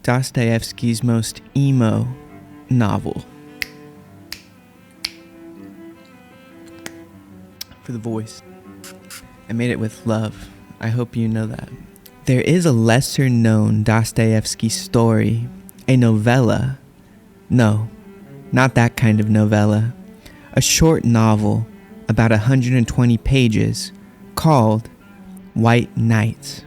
Dostoyevsky's most emo novel. For the voice. I made it with love. I hope you know that. There is a lesser known Dostoyevsky story, a novella. No, not that kind of novella. A short novel, about 120 pages, called White Nights.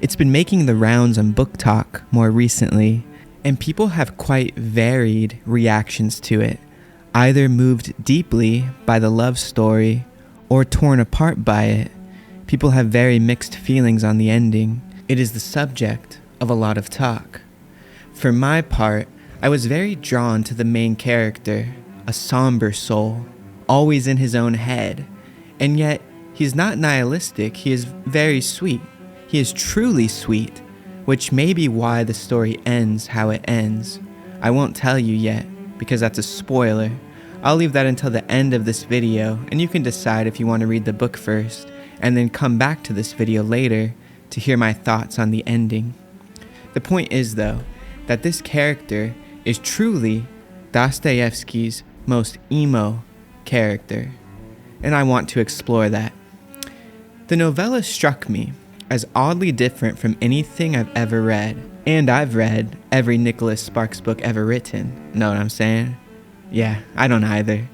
It's been making the rounds on Book Talk more recently, and people have quite varied reactions to it, either moved deeply by the love story or torn apart by it. People have very mixed feelings on the ending. It is the subject of a lot of talk. For my part, I was very drawn to the main character, a somber soul, always in his own head. And yet, he's not nihilistic, he is very sweet. He is truly sweet, which may be why the story ends how it ends. I won't tell you yet, because that's a spoiler. I'll leave that until the end of this video, and you can decide if you want to read the book first, and then come back to this video later to hear my thoughts on the ending. The point is, though, that this character is truly Dostoyevsky's most emo character, and I want to explore that. The novella struck me as oddly different from anything I've ever read, and I've read every Nicholas Sparks book ever written. Know what I'm saying? Yeah, I don't either.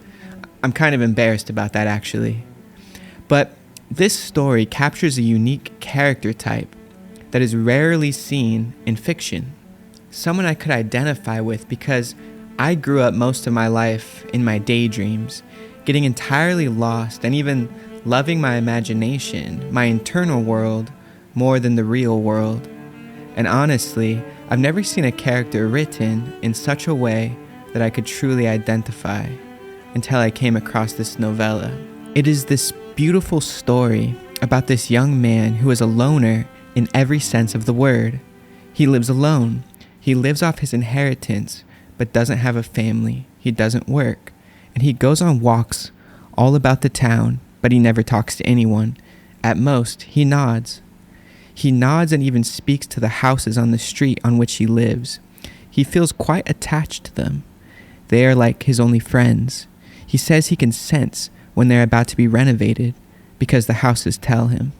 I'm kind of embarrassed about that, actually. But this story captures a unique character type that is rarely seen in fiction. Someone I could identify with because I grew up most of my life in my daydreams, getting entirely lost and even loving my imagination, my internal world, more than the real world. And honestly, I've never seen a character written in such a way that I could truly identify until I came across this novella. It is this beautiful story about this young man who is a loner in every sense of the word. He lives alone. He lives off his inheritance, but doesn't have a family. He doesn't work. And he goes on walks all about the town, but he never talks to anyone. At most, he nods. He nods and even speaks to the houses on the street on which he lives. He feels quite attached to them. They are like his only friends. He says he can sense when they're about to be renovated because the houses tell him.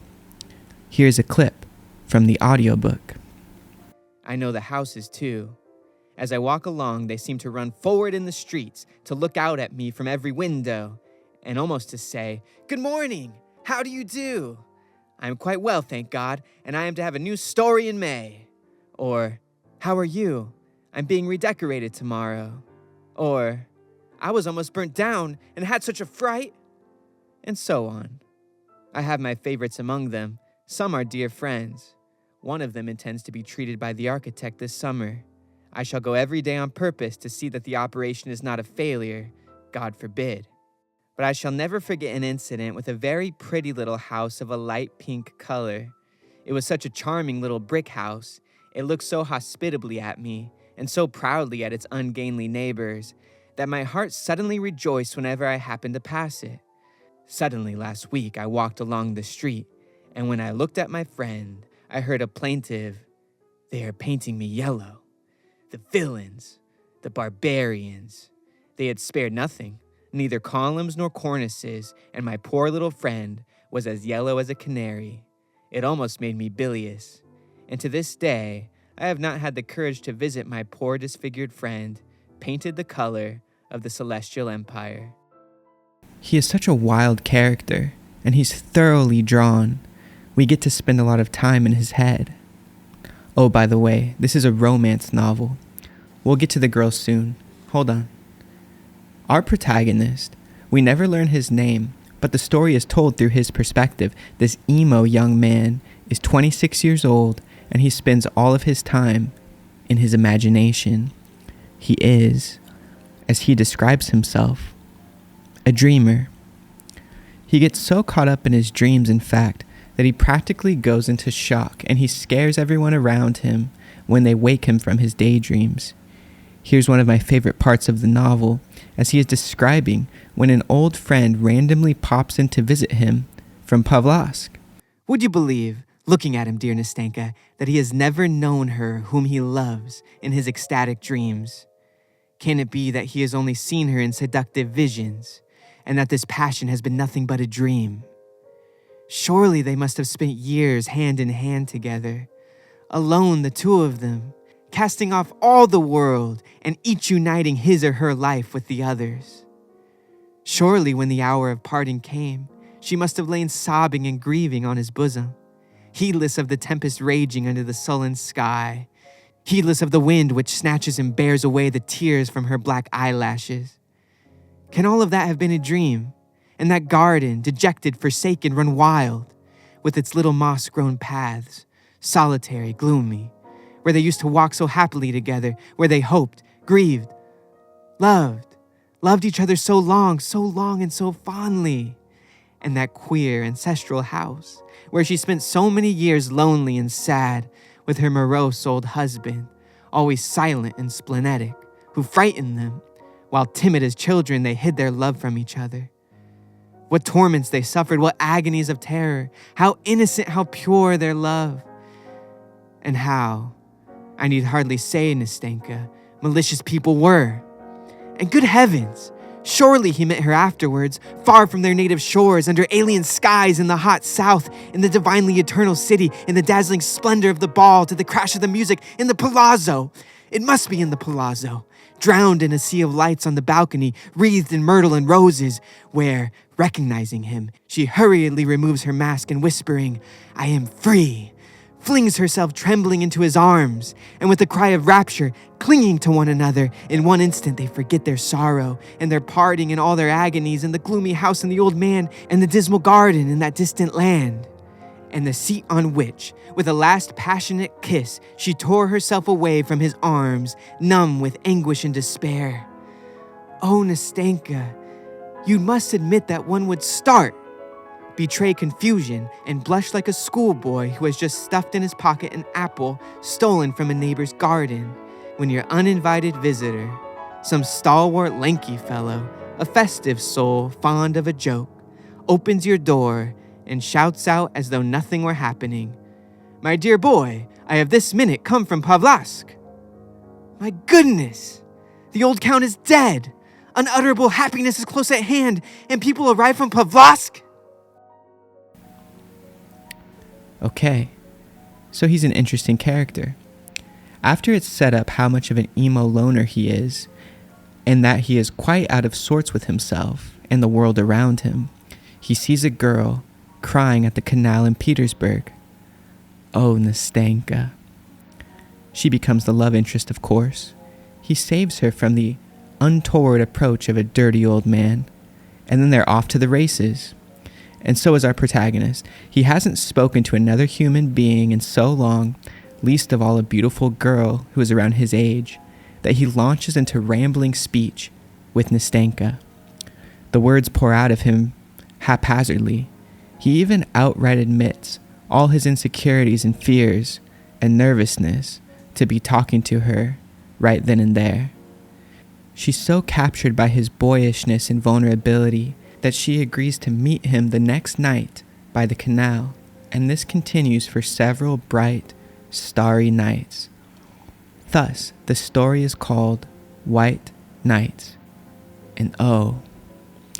Here's a clip from the audiobook. I know the houses too. As I walk along, they seem to run forward in the streets to look out at me from every window and almost to say, "Good morning, how do you do? I am quite well, thank God, and I am to have a new story in May." Or, "How are you? I'm being redecorated tomorrow." Or, "I was almost burnt down and had such a fright." And so on. I have my favorites among them. Some are dear friends. One of them intends to be treated by the architect this summer. I shall go every day on purpose to see that the operation is not a failure, God forbid. But I shall never forget an incident with a very pretty little house of a light pink color. It was such a charming little brick house. It looked so hospitably at me, and so proudly at its ungainly neighbors, that my heart suddenly rejoiced whenever I happened to pass it. Suddenly, last week, I walked along the street, and when I looked at my friend, I heard a plaintive, "They are painting me yellow. The villains, the barbarians." They had spared nothing, neither columns nor cornices, and my poor little friend was as yellow as a canary. It almost made me bilious, and to this day, I have not had the courage to visit my poor disfigured friend, painted the color of the Celestial Empire. He is such a wild character, and he's thoroughly drawn. We get to spend a lot of time in his head. Oh, by the way, this is a romance novel. We'll get to the girl soon. Hold on. Our protagonist, we never learn his name, but the story is told through his perspective. This emo young man is 26 years old, and he spends all of his time in his imagination. He is, as he describes himself, a dreamer. He gets so caught up in his dreams, in fact, that he practically goes into shock, and he scares everyone around him when they wake him from his daydreams. Here's one of my favorite parts of the novel, as he is describing when an old friend randomly pops in to visit him from Pavlovsk. "Would you believe, looking at him, dear Nastenka, that he has never known her whom he loves in his ecstatic dreams. Can it be that he has only seen her in seductive visions, and that this passion has been nothing but a dream? Surely they must have spent years hand in hand together, alone the two of them, casting off all the world and each uniting his or her life with the other's. Surely when the hour of parting came, she must have lain sobbing and grieving on his bosom, heedless of the tempest raging under the sullen sky, heedless of the wind which snatches and bears away the tears from her black eyelashes. Can all of that have been a dream? And that garden, dejected, forsaken, run wild, with its little moss-grown paths, solitary, gloomy, where they used to walk so happily together, where they hoped, grieved, loved each other so long and so fondly. And that queer ancestral house, where she spent so many years lonely and sad, with her morose old husband, always silent and splenetic, who frightened them, while timid as children they hid their love from each other. What torments they suffered, what agonies of terror, how innocent, how pure their love. And how, I need hardly say, Nastenka, malicious people were. And good heavens, surely he met her afterwards, far from their native shores, under alien skies in the hot south, in the divinely eternal city, in the dazzling splendor of the ball, to the crash of the music, in the palazzo. It must be in the palazzo, drowned in a sea of lights on the balcony, wreathed in myrtle and roses, where, recognizing him, she hurriedly removes her mask and whispering, "I am free," flings herself trembling into his arms, and with a cry of rapture, clinging to one another, in one instant they forget their sorrow, and their parting and all their agonies, and the gloomy house and the old man, and the dismal garden in that distant land, and the seat on which, with a last passionate kiss, she tore herself away from his arms, numb with anguish and despair. Oh, Nastenka, you must admit that one would start, betray confusion, and blush like a schoolboy who has just stuffed in his pocket an apple stolen from a neighbor's garden, when your uninvited visitor, some stalwart lanky fellow, a festive soul fond of a joke, opens your door and shouts out as though nothing were happening, "My dear boy, I have this minute come from Pavlovsk." My goodness, the old count is dead. Unutterable happiness is close at hand, and people arrive from Pavlovsk. Okay, so he's an interesting character. After it's set up how much of an emo loner he is, and that he is quite out of sorts with himself and the world around him, he sees a girl crying at the canal in Petersburg. Oh, Nastenka. She becomes the love interest, of course. He saves her from the untoward approach of a dirty old man, and then they're off to the races. And so is our protagonist. He hasn't spoken to another human being in so long, least of all a beautiful girl who is around his age, that he launches into rambling speech with Nastenka. The words pour out of him haphazardly. He even outright admits all his insecurities and fears and nervousness to be talking to her right then and there. She's so captured by his boyishness and vulnerability that she agrees to meet him the next night by the canal, and this continues for several bright, starry nights. Thus, the story is called White Nights. And oh,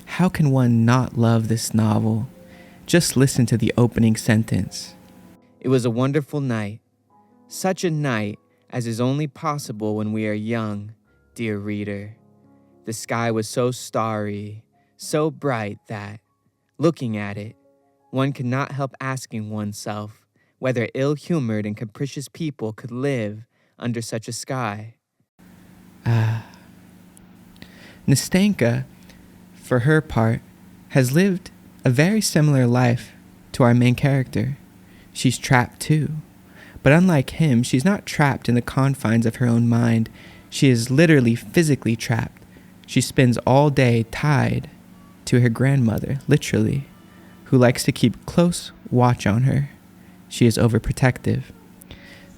how can one not love this novel? Just listen to the opening sentence. It was a wonderful night, such a night as is only possible when we are young, dear reader. The sky was so starry, so bright that, looking at it, one could not help asking oneself whether ill-humored and capricious people could live under such a sky. Nastenka, for her part, has lived a very similar life to our main character. She's trapped too. But unlike him, she's not trapped in the confines of her own mind. She is literally physically trapped. She spends all day tied to her grandmother, literally, who likes to keep close watch on her. She is overprotective.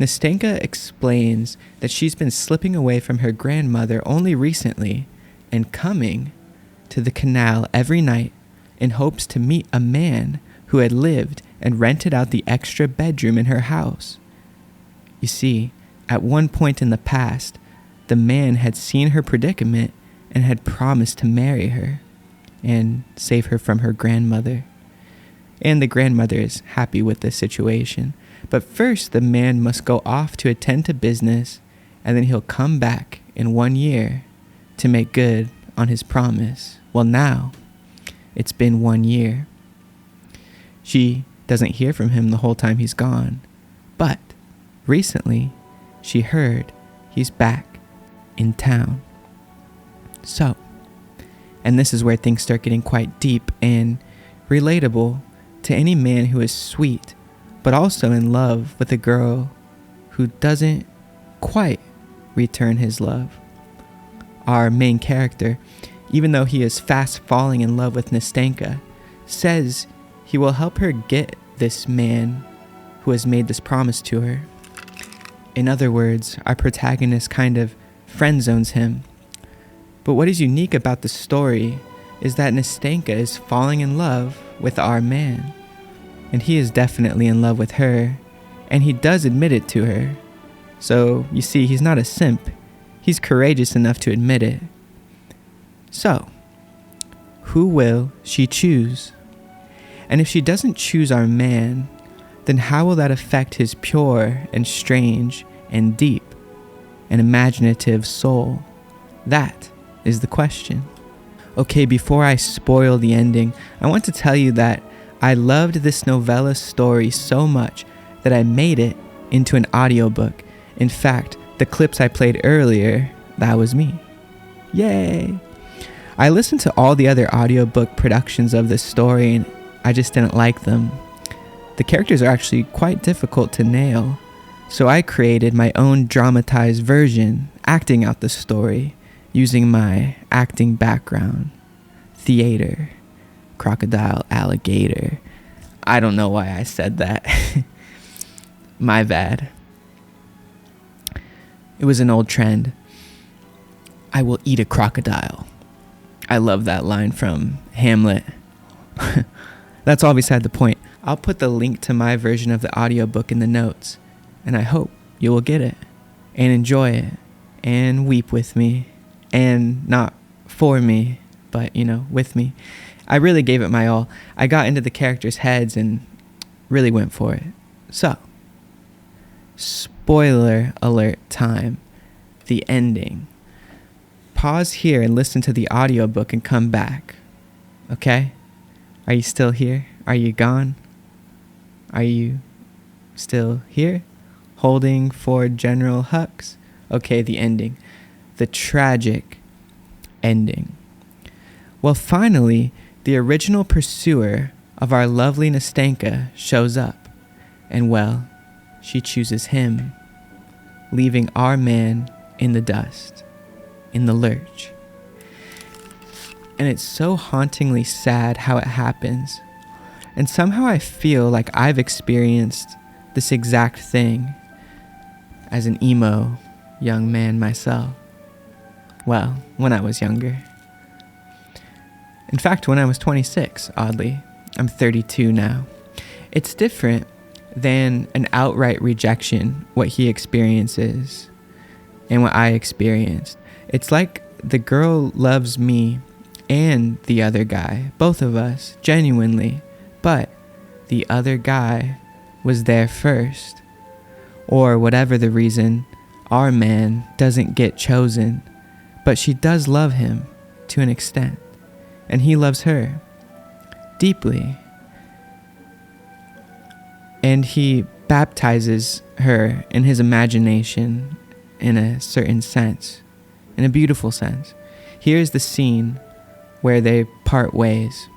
Nastenka explains that she's been slipping away from her grandmother only recently and coming to the canal every night in hopes to meet a man who had lived and rented out the extra bedroom in her house. You see, at one point in the past, the man had seen her predicament and had promised to marry her and save her from her grandmother. And the grandmother is happy with this situation. But first, the man must go off to attend to business, and then he'll come back in 1 year to make good on his promise. Well, now, it's been 1 year. She doesn't hear from him the whole time he's gone. But recently, she heard he's back in town. So, and this is where things start getting quite deep and relatable to any man who is sweet, but also in love with a girl who doesn't quite return his love. Our main character, even though he is fast falling in love with Nastenka, says he will help her get this man who has made this promise to her. In other words, our protagonist kind of friend zones him. But what is unique about the story is that Nastenka is falling in love with our man. And he is definitely in love with her, and he does admit it to her. So, you see, he's not a simp. He's courageous enough to admit it. So, who will she choose? And if she doesn't choose our man, then how will that affect his pure and strange and deep and imaginative soul? That is the question. Okay, before I spoil the ending, I want to tell you that I loved this novella story so much that I made it into an audiobook. In fact, the clips I played earlier, that was me. Yay! I listened to all the other audiobook productions of this story and I just didn't like them. The characters are actually quite difficult to nail, so I created my own dramatized version, acting out the story, using my acting background. Theater, crocodile, alligator. I don't know why I said that. My bad. It was an old trend. I will eat a crocodile. I love that line from Hamlet. That's all beside the point. I'll put the link to my version of the audiobook in the notes, and I hope you will get it and enjoy it and weep with me, and not for me, but, with me. I really gave it my all. I got into the characters' heads and really went for it. So, spoiler alert time. The ending. Pause here and listen to the audiobook and come back. Okay? Are you still here? Are you gone? Are you still here? Holding for General Hux? Okay, the ending. The tragic ending. Well, finally, the original pursuer of our lovely Nastenka shows up, and well, she chooses him, leaving our man in the dust, in the lurch. And it's so hauntingly sad how it happens, and somehow I feel like I've experienced this exact thing as an emo young man myself. Well, when I was younger. In fact, when I was 26, oddly. I'm 32 now. It's different than an outright rejection, what he experiences and what I experienced. It's like the girl loves me and the other guy, both of us, genuinely, but the other guy was there first. Or whatever the reason, our man doesn't get chosen, but she does love him to an extent. And he loves her deeply. And he baptizes her in his imagination in a certain sense, in a beautiful sense. Here's the scene where they part ways.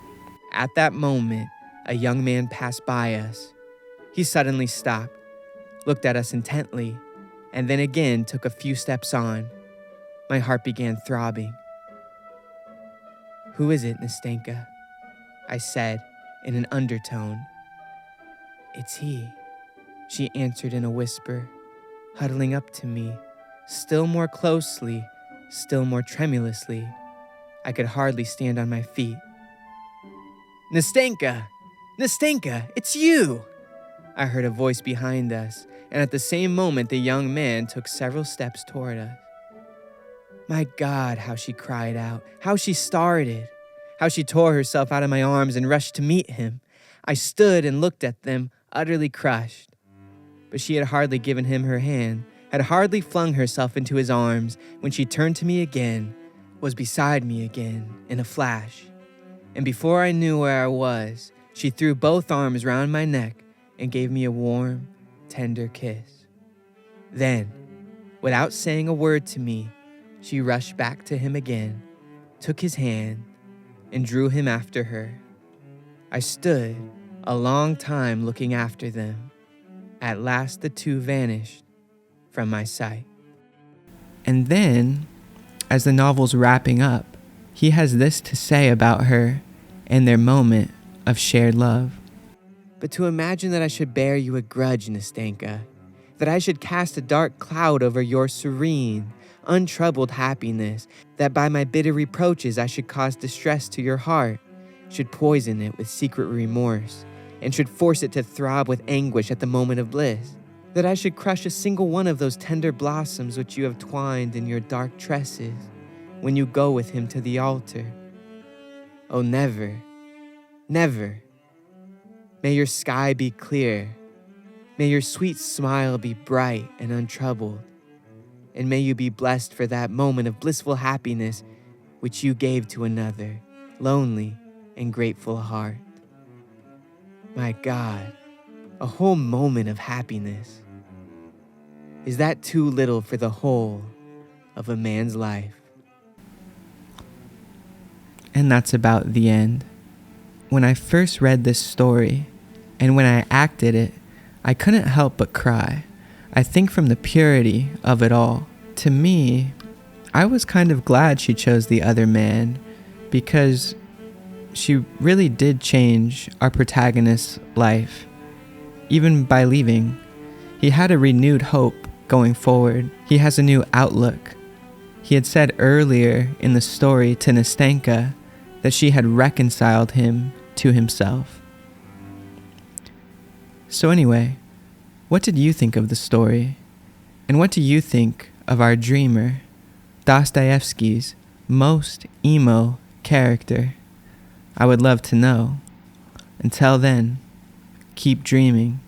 At that moment, a young man passed by us. He suddenly stopped, looked at us intently, and then again took a few steps on. My heart began throbbing. "Who is it, Nastenka?" I said in an undertone. "It's he," she answered in a whisper, huddling up to me, still more closely, still more tremulously. I could hardly stand on my feet. "Nastenka!" Nastenka, it's you! I heard a voice behind us, and at the same moment the young man took several steps toward us. My God, how she cried out, how she started, how she tore herself out of my arms and rushed to meet him. I stood and looked at them, utterly crushed. But she had hardly given him her hand, had hardly flung herself into his arms, when she turned to me again, was beside me again, in a flash. And before I knew where I was, she threw both arms round my neck and gave me a warm, tender kiss. Then, without saying a word to me, she rushed back to him again, took his hand, and drew him after her. I stood a long time looking after them. At last the two vanished from my sight. And then, as the novel's wrapping up, he has this to say about her and their moment of shared love. But to imagine that I should bear you a grudge, Nastenka, that I should cast a dark cloud over your serene, untroubled happiness, that by my bitter reproaches I should cause distress to your heart, should poison it with secret remorse, and should force it to throb with anguish at the moment of bliss, that I should crush a single one of those tender blossoms which you have twined in your dark tresses when you go with him to the altar. Oh, never, never. May your sky be clear, may your sweet smile be bright and untroubled, and may you be blessed for that moment of blissful happiness which you gave to another lonely and grateful heart. My God, a whole moment of happiness. Is that too little for the whole of a man's life? And that's about the end. When I first read this story, and when I acted it, I couldn't help but cry. I think from the purity of it all. To me, I was kind of glad she chose the other man, because she really did change our protagonist's life. Even by leaving, he had a renewed hope going forward. He has a new outlook. He had said earlier in the story to Nastenka that she had reconciled him to himself. So anyway, what did you think of the story? And what do you think of our dreamer, Dostoyevsky's most emo character? I would love to know. Until then, keep dreaming.